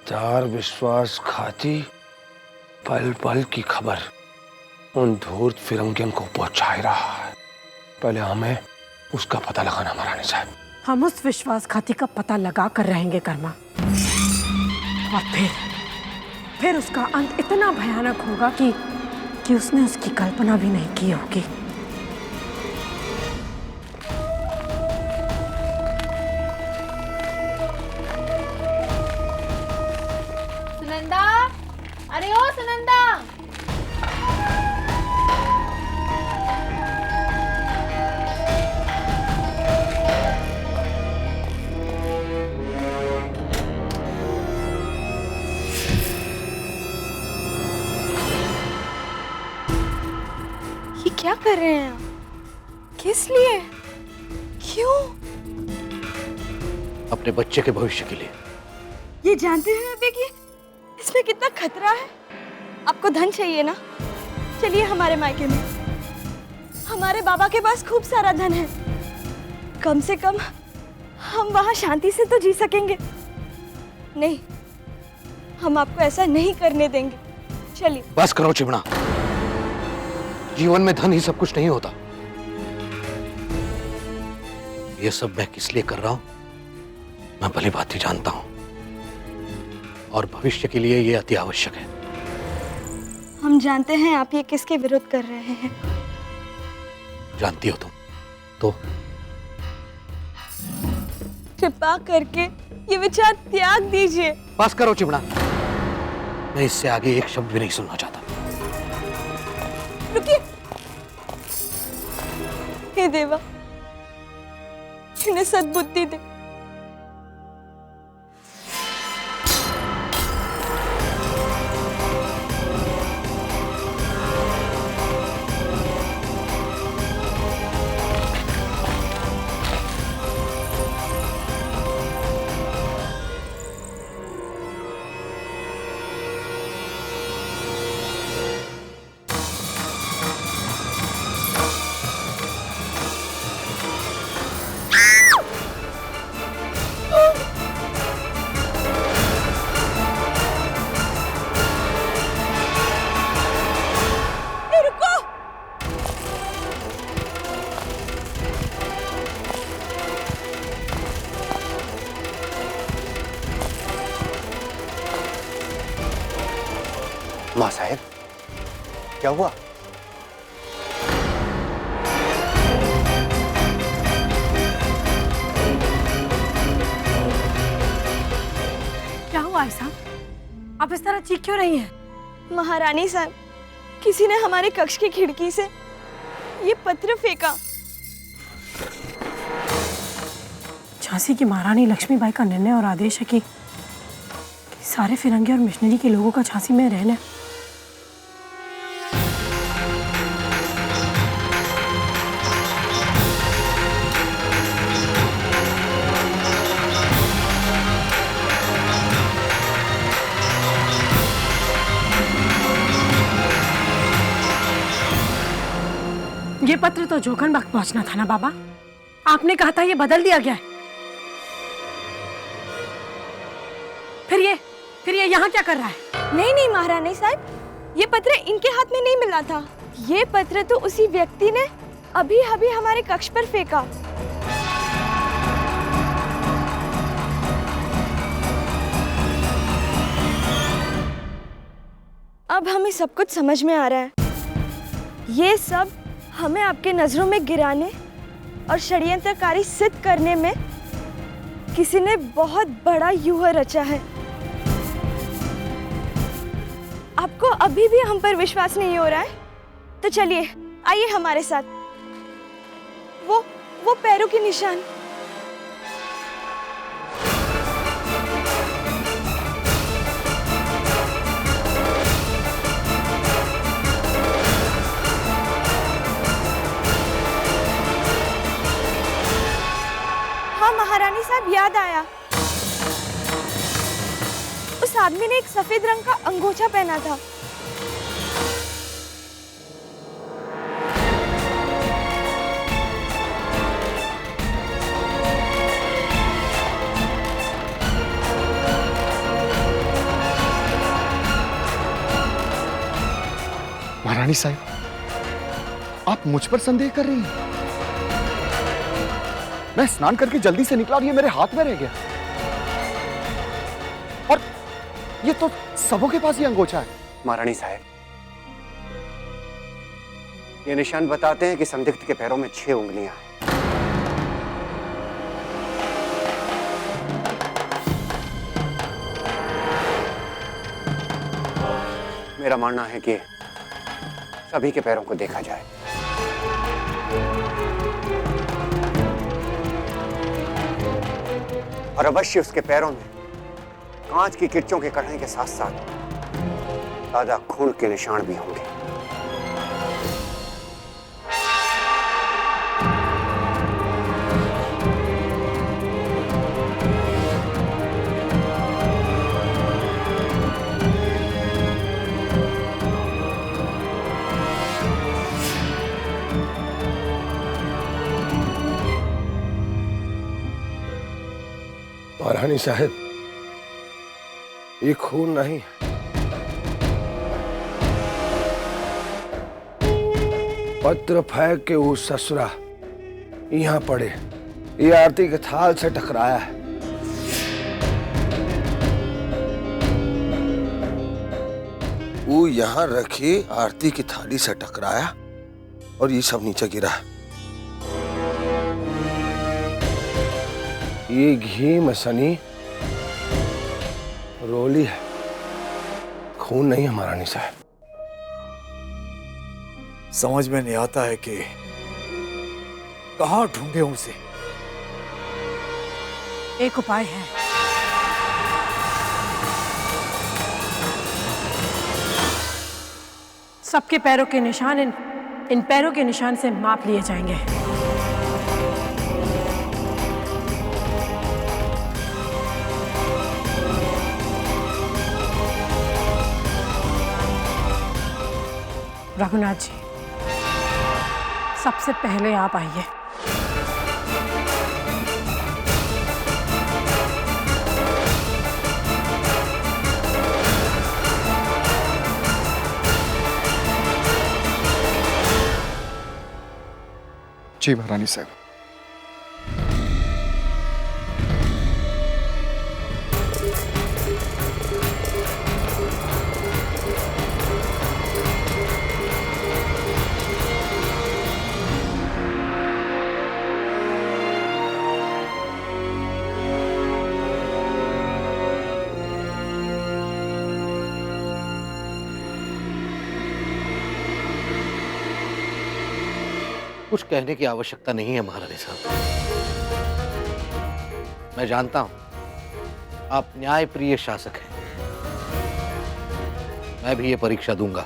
गद्दार विश्वासघाती पल पल की खबर उन धूर्त फिरंगियन को पहुंचा रहा है। पहले हमें उसका पता लगाना महारानी साहब। हम उस विश्वासघाती का पता लगा कर रहेंगे कर्मा, और फिर उसका अंत इतना भयानक होगा कि उसने उसकी कल्पना भी नहीं की होगी। सुनंदा, अरे ओ सुनंदा। ये क्या कर रहे हैं आप? किस लिए? क्यों? अपने बच्चे के भविष्य के लिए। ये जानते हैं अबे कि इसमें कितना खतरा है। आपको धन चाहिए ना, चलिए हमारे मायके में। हमारे बाबा के पास खूब सारा धन है, कम से कम हम वहां शांति से तो जी सकेंगे। नहीं, हम आपको ऐसा नहीं करने देंगे। चलिए। बस करो चिमना, जीवन में धन ही सब कुछ नहीं होता। ये सब मैं किस लिए कर रहा हूं मैं भली बात ही जानता हूं, और भविष्य के लिए ये अति आवश्यक है। हम जानते हैं आप ये किसके विरुद्ध कर रहे हैं। जानती हो तुम तो? कृपा करके ये विचार त्याग दीजिए। बस करो चिमना, मैं इससे आगे एक शब्द भी नहीं सुनना चाहता। रुकिए। हे देवा, इन्हें सद्बुद्धि दे। माँ साहेब, क्या हुआ? क्या हुआ ऐसा? आप इस तरह चीख क्यों रही हैं? महारानी साहब, किसी ने हमारे कक्ष की खिड़की से ये पत्र फेंका। झांसी की महारानी लक्ष्मीबाई का निर्णय और आदेश है कि सारे फिरंगी और मिशनरी के लोगों का झांसी में रहना। ये पत्र तो जोखन वक्त पहुंचना था ना बाबा? आपने कहा था ये बदल दिया गया है। फिर ये यहाँ क्या कर रहा है? नहीं नहीं महारानी साहब, ये पत्र इनके हाथ में नहीं मिला था। ये पत्र तो उसी व्यक्ति ने अभी अभी हमारे कक्ष पर फेंका। अब हमें सब कुछ समझ में आ रहा है। ये सब हमें आपके नजरों में गिराने और षड्यंत्रकारी सिद्ध करने में किसी ने बहुत बड़ा व्यूह रचा है। आपको अभी भी हम पर विश्वास नहीं हो रहा है? तो चलिए, आइए हमारे साथ। वो पैरों के निशान। हाँ महारानी साहब, याद आया। उस आदमी ने एक सफेद रंग का अंगोछा पहना था। महारानी साहिब, आप मुझ पर संदेह कर रही हैं? मैं स्नान करके जल्दी से निकला और ये मेरे हाथ में रह गया। और ये तो सबों के पास ही अंगोछा है। महारानी साहब, ये निशान बताते हैं कि संदिग्ध के पैरों में 6 उंगलियां हैं। मेरा मानना है कि सभी के पैरों को देखा जाए। और अवश्य उसके पैरों में कांच की किरचों के कढ़ाई के साथ साथ ताजा खून के निशान भी होंगे। महारानी साहब, ये खून नहीं, पत्र फेंक के वो ससुरा यहाँ पड़े, ये आरती के थाल से टकराया है। वो यहाँ रखी आरती की थाली से टकराया और ये सब नीचे गिरा। ये घी में सनी रोली है, खून नहीं है महारानी साहब। समझ में नहीं आता है कि कहां ढूंढे उसे। एक उपाय है। सबके पैरों के निशान इन पैरों के निशान से माप लिए जाएंगे। रघुनाथ जी, सबसे पहले आप आइए। जी महारानी साहब। कुछ कहने की आवश्यकता नहीं है महारानी साहब। मैं जानता हूं आप न्यायप्रिय शासक हैं। मैं भी ये परीक्षा दूंगा।